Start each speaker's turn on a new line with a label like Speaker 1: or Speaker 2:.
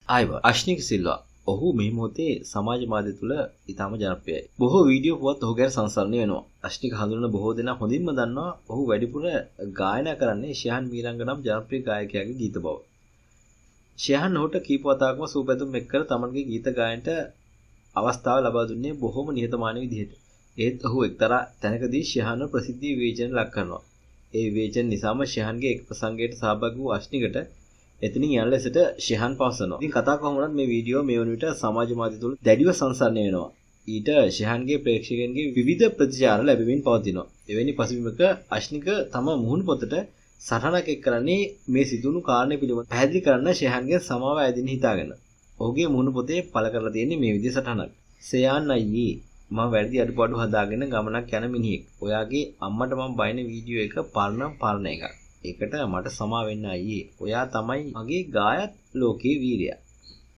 Speaker 1: ආයව අශ්නික සිල්වා ඔහු මේ මොහොතේ සමාජ මාධ්‍ය තුල ඉතාම ජනප්‍රියයි. බොහෝ වීඩියෝ පුවත් ඔහු ගැන සංසරණය වෙනවා. අශ්නික හඳුනන බොහෝ දෙනා හොඳින්ම දන්නවා ඔහු වැඩිපුර ගායනා කරන්නේ ශයහන් මීරංග නම් ජනප්‍රිය ගායකයාගේ ගීත බව. ශයහන් ඔහුට කීප වතාවකම සූපැතුම් එක් කර තමන්ගේ ගීත ගායනට අවස්ථාව ලබා දුන්නේ බොහොම නිහතමානී විදිහට. ඒත් ඔහු එක්තරා තැනකදී ශයහන්ව ප්‍රසිද්ධ විවේචන ලක් කරනවා. ඒ විවේචන නිසාම ශයහන්ගේ එක් ප්‍රසංගයකට සහභාගී වූ අශ්නිකට එතනින් යන ලෙසට ශයහන් පවසනවා. ඉතින් කතා කොහොම වුණත් මේ වීඩියෝ මේ වන විට සමාජ මාධ්‍ය තුල දැඩිව සංසරණය වෙනවා. ඊට ශයහන්ගේ ප්‍රේක්ෂකයන්ගේ විවිධ ප්‍රතිචාර ලැබෙමින් පවතිනවා. එවැනි පසුබිමක අශ්නික තම මුහුණ පොතට සටහනක් එක් කරන්නේ මේ සිදුණු කාරණේ පිළිබඳව පැහැදිලි කරන්න ශයහන්ගේ සමාව ඇදින්න හිතාගෙන. ඔහුගේ මුහුණ පොතේ පළ කරලා තියෙන්නේ මේ විදිහේ සටහනක්. සයාන් අයියේ මම වැරදි අඩුපාඩු හදාගෙන ගමනක් යන මිනිහෙක්. ඔයාගේ අම්මට මම බයින වීඩියෝ එක පරණ එකක්. ඒකට මට සමා වෙන්න අයියේ. ඔයා තමයි මගේ ගායත් ලෝකේ වීරයා.